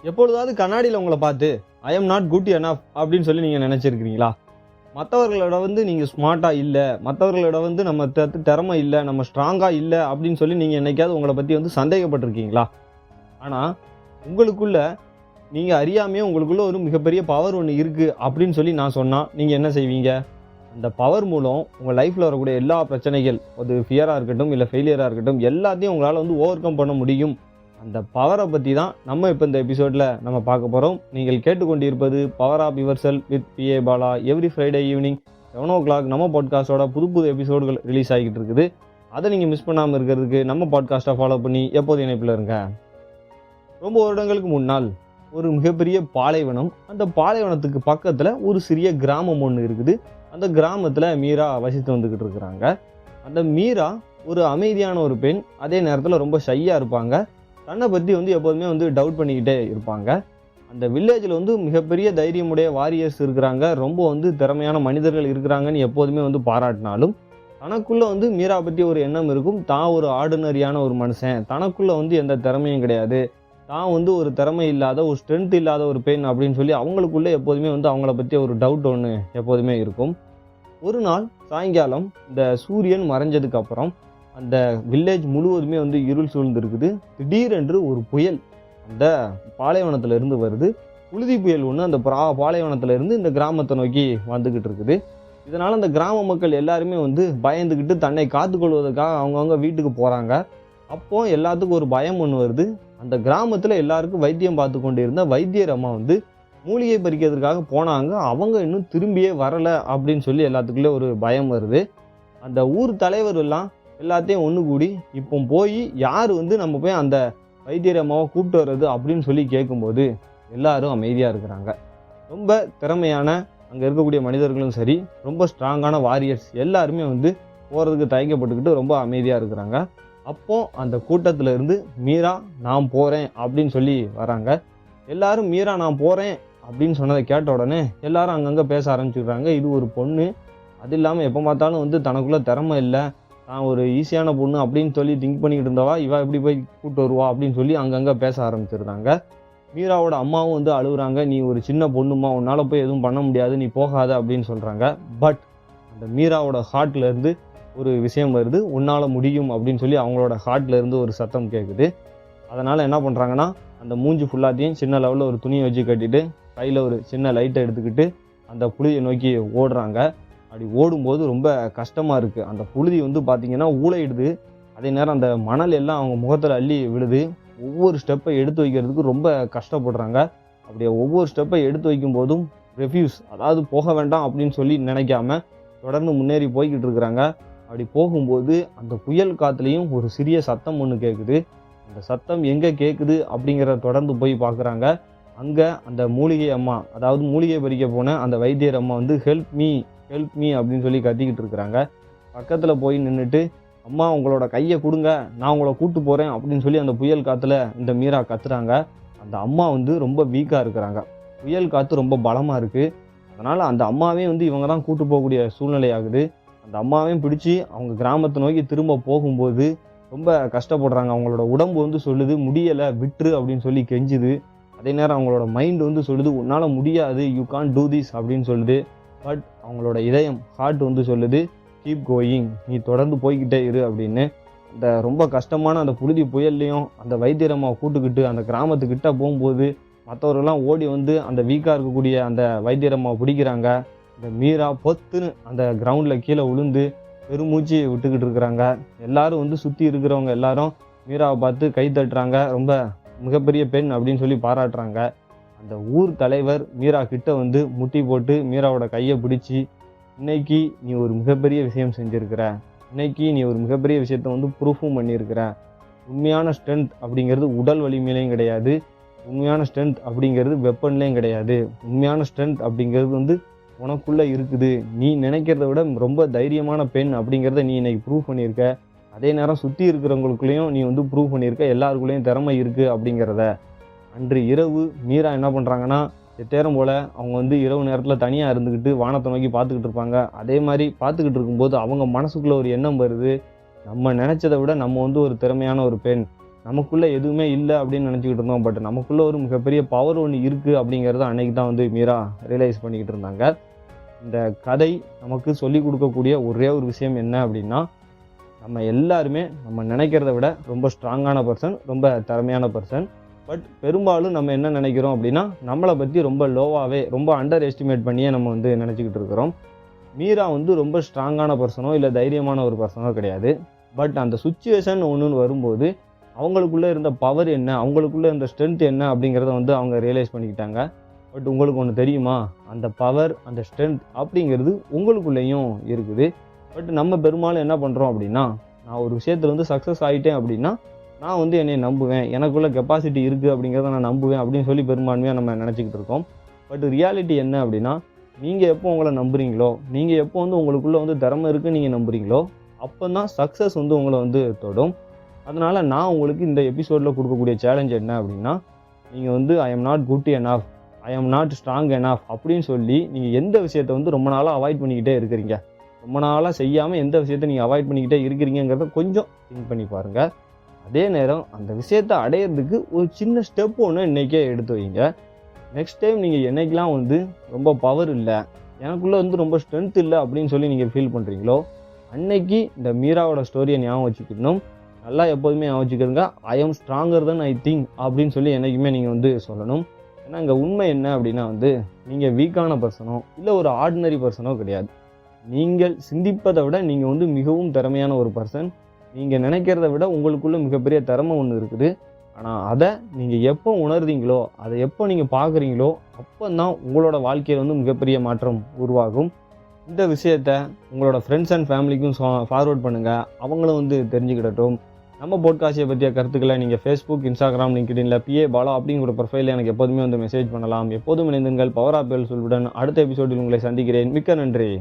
எப்பொழுதாவது கண்ணாடியில் உங்களை பார்த்து I am not good enough அப்படின்னு சொல்லி நீங்கள் நினச்சிருக்கிறீங்களா? மற்றவர்களோட நீங்கள் ஸ்மார்ட்டாக இல்லை, மற்றவர்களோட நம்ம திறமை இல்லை, நம்ம ஸ்ட்ராங்காக இல்லை அப்படின்னு சொல்லி நீங்கள் என்னைக்காவது உங்களை பற்றி சந்தேகப்பட்டிருக்கீங்களா? ஆனால் உங்களுக்குள்ள நீங்கள் அறியாமையே உங்களுக்குள்ள ஒரு மிகப்பெரிய பவர் ஒன்று இருக்குது அப்படின்னு சொல்லி நான் சொன்னால் நீங்கள் என்ன செய்வீங்க? அந்த பவர் மூலம் உங்கள் லைஃப்பில் வரக்கூடிய எல்லா பிரச்சனைகள், அது ஃபியராக இருக்கட்டும் இல்லை ஃபெயிலியராக இருக்கட்டும், எல்லாத்தையும் உங்களால் ஓவர் கம் பண்ண முடியும். அந்த பவரை பற்றி தான் நம்ம இப்போ இந்த எபிசோடில் நம்ம பார்க்க போகிறோம். நீங்கள் கேட்டுக்கொண்டிருப்பது power of yourself with PA Bala. Every Friday evening 7 o'clock நம்ம பாட்காஸ்டோட புது எபிசோடுகள் ரிலீஸ் ஆகிட்டு இருக்குது. அதை நீங்கள் மிஸ் பண்ணாமல் இருக்கிறதுக்கு நம்ம பாட்காஸ்ட்டை ஃபாலோ பண்ணி எப்போது இணைப்பில் இருங்க. ரொம்ப வருடங்களுக்கு முன்னால் ஒரு மிகப்பெரிய பாலைவனம், அந்த பாலைவனத்துக்கு பக்கத்தில் ஒரு சிறிய கிராமம் ஒன்று இருக்குது. அந்த கிராமத்தில் மீரா வசித்து வந்துக்கிட்டு இருக்கிறாங்க. அந்த மீரா ஒரு அமைதியான ஒரு பெண், அதே நேரத்தில் ரொம்ப ஷையாக இருப்பாங்க. தன்னை பற்றி எப்போதுமே டவுட் பண்ணிக்கிட்டே இருப்பாங்க. அந்த வில்லேஜில் மிகப்பெரிய தைரியமுடைய வாரியர்ஸ் இருக்கிறாங்க, ரொம்ப திறமையான மனிதர்கள் இருக்கிறாங்கன்னு எப்போதுமே பாராட்டினாலும் தனக்குள்ளே மீரா பற்றி ஒரு எண்ணம் இருக்கும். தான் ஒரு ஆர்டினரியான ஒரு மனுஷன், தனக்குள்ளே எந்த திறமையும் கிடையாது, தான் ஒரு திறமை இல்லாத, ஒரு ஸ்ட்ரென்த் இல்லாத ஒரு பெண் அப்படின்னு சொல்லி அவங்களுக்குள்ளே எப்போதுமே அவங்கள பற்றி ஒரு டவுட் ஒன்று எப்போதுமே இருக்கும். ஒரு நாள் சாயங்காலம் இந்த சூரியன் மறைஞ்சதுக்கு அப்புறம் அந்த வில்லேஜ் முழுவதுமே இருள் சூழ்ந்து இருக்குது. திடீரென்று ஒரு புயல் அந்த பாலைவனத்திலிருந்து வருது. புழுதி புயல் ஒன்று அந்த பாலைவனத்திலிருந்து இந்த கிராமத்தை நோக்கி வந்துக்கிட்டு இருக்குது. இதனால் அந்த கிராம மக்கள் எல்லாருமே பயந்துக்கிட்டு தன்னை காத்துக்கொள்வதற்காக அவங்கவுங்க வீட்டுக்கு போகிறாங்க. அப்போ எல்லாத்துக்கும் ஒரு பயம் ஒன்று வருது. அந்த கிராமத்தில் எல்லாருக்கும் வைத்தியம் பார்த்து கொண்டு இருந்த வைத்தியர் அம்மா மூலிகை பறிக்கிறதுக்காக போனாங்க. அவங்க இன்னும் திரும்பியே வரலை அப்படின்னு சொல்லி எல்லாத்துக்குள்ளே ஒரு பயம் வருது. அந்த ஊர் தலைவர் எல்லாம் எல்லாத்தையும் ஒன்று கூடி இப்போ போய் யார் நம்ம போய் அந்த வைத்தியர் அம்மாவை கூப்பிட்டு வர்றது அப்படின்னு சொல்லி கேட்கும்போது எல்லாரும் அமைதியாக இருக்கிறாங்க. ரொம்ப திறமையான அங்கே இருக்கக்கூடிய மனிதர்களும் சரி, ரொம்ப ஸ்ட்ராங்கான வாரியர்ஸ் எல்லாருமே போகிறதுக்கு தயக்கப்பட்டுக்கிட்டு ரொம்ப அமைதியாக இருக்கிறாங்க. அப்போ அந்த கூட்டத்தில் இருந்து மீரா நான் போகிறேன் அப்படின்னு சொல்லி வராங்க. எல்லாரும் மீரா நான் போகிறேன் அப்படின்னு சொன்னதை கேட்ட உடனே எல்லாரும் அங்கங்கே பேச ஆரம்பிச்சுக்கிறாங்க. இது ஒரு பொண்ணு, அது இல்லாமல் எப்போ பார்த்தாலும் தனக்குள்ளே திறமை இல்லை, தான் ஒரு ஈஸியான பொண்ணு அப்படின்னு சொல்லி திங்க் பண்ணிக்கிட்டு இருந்தவா இவா எப்படி போய் கூப்பிட்டு வருவா அப்படின்னு சொல்லி அங்கங்கே பேச ஆரம்பிச்சிருந்தாங்க. மீராவோட அம்மாவும் அழுகுறாங்க. நீ ஒரு சின்ன பொண்ணுமா, உன்னால் போய் எதுவும் பண்ண முடியாது, நீ போகாத அப்படின்னு சொல்கிறாங்க. பட் அந்த மீராவோட ஹார்ட்லேருந்து ஒரு விஷயம் வருது, உன்னால் முடியும் அப்படின்னு சொல்லி அவங்களோட ஹார்ட்லேருந்து ஒரு சத்தம் கேட்குது. அதனால் என்ன பண்ணுறாங்கன்னா அந்த மூஞ்சி ஃபுல்லாத்தையும் சின்ன லெவலில் ஒரு துணியை வச்சு கட்டிட்டு கையில் ஒரு சின்ன லைட்டை எடுத்துக்கிட்டு அந்த புழுதியை நோக்கி ஓடுறாங்க. அப்படி ஓடும்போது ரொம்ப கஷ்டமாக இருக்குது. அந்த புழுதி பார்த்திங்கன்னா ஊளையிடுது. அதே நேரம் அந்த மணல் எல்லாம் அவங்க முகத்தில் அள்ளி விழுது. ஒவ்வொரு ஸ்டெப்பை எடுத்து வைக்கிறதுக்கு ரொம்ப கஷ்டப்படுறாங்க. அப்படியே ஒவ்வொரு ஸ்டெப்பை எடுத்து வைக்கும் போதும் ரெஃப்யூஸ், அதாவது போக வேண்டாம் அப்படின்னு சொல்லி நினைக்காம தொடர்ந்து முன்னேறி போய்கிட்டு இருக்கிறாங்க. அப்படி போகும்போது அந்த புயல் காற்றுலையும் ஒரு சிறிய சத்தம் ஒன்று கேட்குது. அந்த சத்தம் எங்கே கேட்குது அப்படிங்கிறத தொடர்ந்து போய் பார்க்குறாங்க. அங்கே அந்த மூலிகை அம்மா, அதாவது மூலிகை பறிக்க போன அந்த வைத்தியர் அம்மா ஹெல்ப் மீ அப்படின்னு சொல்லி கத்திக்கிட்டு இருக்கிறாங்க. பக்கத்தில் போய் நின்றுட்டு அம்மா உங்களோட கையை கொடுங்க, நான் உங்களை கூப்பிட்டு போகிறேன் அப்படின்னு சொல்லி அந்த புயல் காற்றுல இந்த மீரா கத்துறாங்க. அந்த அம்மா ரொம்ப வீக்காக இருக்கிறாங்க. புயல் காற்று ரொம்ப பலமாக இருக்குது. அதனால் அந்த அம்மாவே இவங்க தான் கூப்பிட்டு போகக்கூடிய சூழ்நிலை ஆகுது. அந்த அம்மாவையும் பிடிச்சி அவங்க கிராமத்தை நோக்கி திரும்ப போகும்போது ரொம்ப கஷ்டப்படுறாங்க. அவங்களோட உடம்பு சொல்லுது முடியலை விட்டுரு அப்படின்னு சொல்லி கெஞ்சுது. அதே நேரம் அவங்களோட மைண்டு சொல்லுது உன்னால் முடியாது, யூ கான்ட் டூ திஸ் அப்படின்னு சொல்லுது. பட் அவங்களோட இதயம் ஹார்ட் சொல்லுது கீப் கோயிங், நீ தொடர்ந்து போய்கிட்டே இரு அப்படின்னு. அந்த ரொம்ப கஷ்டமான அந்த புழுதி புயல்லையும் அந்த வைத்தியரம்மாவை கூட்டுக்கிட்டு அந்த கிராமத்துக்கிட்ட போகும்போது மற்றவர்கள்லாம் ஓடி அந்த வீக்காக இருக்கக்கூடிய அந்த வைத்தியரம்மாவை பிடிக்கிறாங்க. இந்த மீரா பொத்துன்னு அந்த கிரவுண்டில் கீழே விழுந்து பெருமூச்சு விட்டுக்கிட்டு இருக்கிறாங்க. எல்லாரும் சுற்றி இருக்கிறவங்க எல்லாரும் மீராவை பார்த்து கை தட்டுறாங்க. ரொம்ப மிகப்பெரிய பெண் அப்படின்னு சொல்லி பாராட்டுறாங்க. அந்த ஊர் தலைவர் மீரா கிட்ட முட்டி போட்டு மீராவோட கையை பிடிச்சி, இன்னைக்கு நீ ஒரு மிகப்பெரிய விஷயம் செஞ்சுருக்கிற, இன்னைக்கு நீ ஒரு மிகப்பெரிய விஷயத்த ப்ரூஃபும் பண்ணியிருக்கிற. உண்மையான ஸ்ட்ரென்த் அப்படிங்கிறது உடல் வலிமையிலையும் கிடையாது, உண்மையான ஸ்ட்ரென்த் அப்படிங்கிறது வெப்பன்லேயும் கிடையாது, உண்மையான ஸ்ட்ரென்த் அப்படிங்கிறது உனக்குள்ளே இருக்குது. நீ நினைக்கிறத விட ரொம்ப தைரியமான பெண் அப்படிங்கிறத நீ இன்னைக்கு ப்ரூவ் பண்ணியிருக்க. அதே நேரம் சுற்றி இருக்கிறவங்களுக்குள்ளேயும் நீ ப்ரூவ் பண்ணியிருக்க, எல்லாருக்குள்ளேயும் திறமை இருக்குது அப்படிங்கிறத. அன்று இரவு மீரா என்ன பண்ணுறாங்கன்னா எத்தேரம் போல் அவங்க இரவு நேரத்தில் தனியாக இருந்துக்கிட்டு வானத்தை நோக்கி பார்த்துக்கிட்டு இருப்பாங்க. அதே மாதிரி பார்த்துக்கிட்டு இருக்கும்போது அவங்க மனசுக்குள்ளே ஒரு எண்ணம் வருது, நம்ம நினச்சதை விட நம்ம ஒரு திறமையான ஒரு பெண், நமக்குள்ளே எதுவுமே இல்லை அப்படின்னு நினச்சிக்கிட்டு இருந்தோம். பட் நமக்குள்ளே ஒரு மிகப்பெரிய பவர் ஒன்று இருக்குது அப்படிங்கிறத அன்னைக்கு தான் வந்து மீரா ரியலைஸ் பண்ணிக்கிட்டு இருந்தாங்க. இந்த கதை நமக்கு சொல்லிக் கொடுக்கக்கூடிய ஒரே ஒரு விஷயம் என்ன அப்படின்னா, நம்ம எல்லாருமே நம்ம நினைக்கிறத விட ரொம்ப ஸ்ட்ராங்கான பர்சன், ரொம்ப திறமையான பர்சன். பட் பெரும்பாலும் நம்ம என்ன நினைக்கிறோம் அப்படின்னா, நம்மளை பற்றி ரொம்ப லோவாகவே, ரொம்ப அண்டர் எஸ்டிமேட் பண்ணியே நம்ம வந்து நினச்சிக்கிட்டு இருக்கிறோம். மீரா வந்து ரொம்ப ஸ்ட்ராங்கான பர்சனோ இல்லை தைரியமான ஒரு பர்சனோ கிடையாது. பட் அந்த சுச்சுவேஷன் ஒன்றுன்னு வரும்போது அவங்களுக்குள்ளே இருந்த பவர் என்ன, அவங்களுக்குள்ளே இருந்த ஸ்ட்ரென்த் என்ன அப்படிங்கிறத வந்து அவங்க ரியலைஸ் பண்ணிக்கிட்டாங்க. பட் உங்களுக்கு ஒன்று தெரியுமா, அந்த பவர், அந்த ஸ்ட்ரென்த் அப்படிங்கிறது உங்களுக்குள்ளேயும் இருக்குது. பட் நம்ம பெரும்பாலும் என்ன பண்ணுறோம் அப்படின்னா, நான் ஒரு விஷயத்தில் வந்து சக்ஸஸ் ஆகிட்டேன் அப்படின்னா நான் வந்து என்னை நம்புவேன், எனக்குள்ள கெப்பாசிட்டி இருக்குது அப்படிங்கிறத நான் நம்புவேன் அப்படின்னு சொல்லி பெரும்பான்மையாக நம்ம நினச்சிக்கிட்டு இருக்கோம். பட் ரியாலிட்டி என்ன அப்படின்னா, நீங்கள் எப்போ உங்களை நம்புறீங்களோ, நீங்கள் எப்போ வந்து உங்களுக்குள்ளே வந்து திறமை இருக்குன்னு நீங்கள் நம்புறீங்களோ, அப்போ தான் சக்ஸஸ் வந்து உங்களை வந்து தொடும். அதனால் நான் உங்களுக்கு இந்த எபிசோடில் கொடுக்கக்கூடிய சேலஞ்ச் என்ன அப்படின்னா, நீங்கள் வந்து I am not good enough, I am not strong enough அப்படின்னு சொல்லி நீங்கள் எந்த விஷயத்தை வந்து ரொம்ப நாளாக அவாய்ட் பண்ணிக்கிட்டே இருக்கிறீங்க, ரொம்ப நாளாக செய்யாமல் எந்த விஷயத்தை நீங்கள் அவாய்ட் பண்ணிக்கிட்டே இருக்கிறீங்கிறத கொஞ்சம் திங்க் பண்ணி பாருங்கள். அதே நேரம் அந்த விஷயத்தை அடையிறதுக்கு ஒரு சின்ன ஸ்டெப் ஒன்று இன்றைக்கே எடுத்து வைங்க. நெக்ஸ்ட் டைம் நீங்கள் என்னைக்கெலாம் வந்து ரொம்ப பவர் இல்லை, எனக்குள்ளே வந்து ரொம்ப ஸ்ட்ரென்த் இல்லை அப்படின்னு சொல்லி நீங்கள் ஃபீல் பண்ணுறீங்களோ, அன்னைக்கு இந்த மீராவோட ஸ்டோரியை ஞாபகம் வச்சுக்கணும். நல்லா எப்போதுமே ஞாபகம் வச்சுக்கிறதுங்க, I am stronger than I think அப்படின்னு சொல்லி என்றைக்குமே நீங்கள் வந்து சொல்லணும். ஏன்னா இங்கே உண்மை என்ன அப்படின்னா வந்து, நீங்கள் வீக்கான பர்சனோ இல்லை ஒரு ஆர்டினரி பர்சனோ கிடையாது. நீங்கள் சிந்திப்பதை விட நீங்கள் வந்து மிகவும் திறமையான ஒரு பர்சன். நீங்கள் நினைக்கிறத விட உங்களுக்குள்ள மிகப்பெரிய திறமை ஒன்று இருக்குது. ஆனால் அதை நீங்கள் எப்போ உணர்றீங்களோ, அதை எப்போ நீங்கள் பார்க்குறீங்களோ, அப்போ தான் உங்களோட வாழ்க்கையில் வந்து மிகப்பெரிய மாற்றம் உருவாகும். இந்த விஷயத்த உங்களோட ஃப்ரெண்ட்ஸ் அண்ட் ஃபேமிலிக்கும் ஃபார்வர்ட் பண்ணுங்கள், அவங்களும் வந்து தெரிஞ்சுக்கிடட்டும். நம்ம போட்காஸ்ட்டை பற்றிய கருத்துக்களை நீங்கள் ஃபேஸ்புக், இன்ஸ்டாகிராம், லிங்க்டின்ல PA பாலா அப்படிங்கிற ப்ரொஃபைலில் எனக்கு எப்போதுமே வந்து மெசேஜ் பண்ணலாம். எப்போதும் இணைந்துங்கள். பவர் ஆப் சொல்லுடன் அடுத்த எபிசோடில் உங்களை சந்திக்கிறேன். மிக்க நன்றி.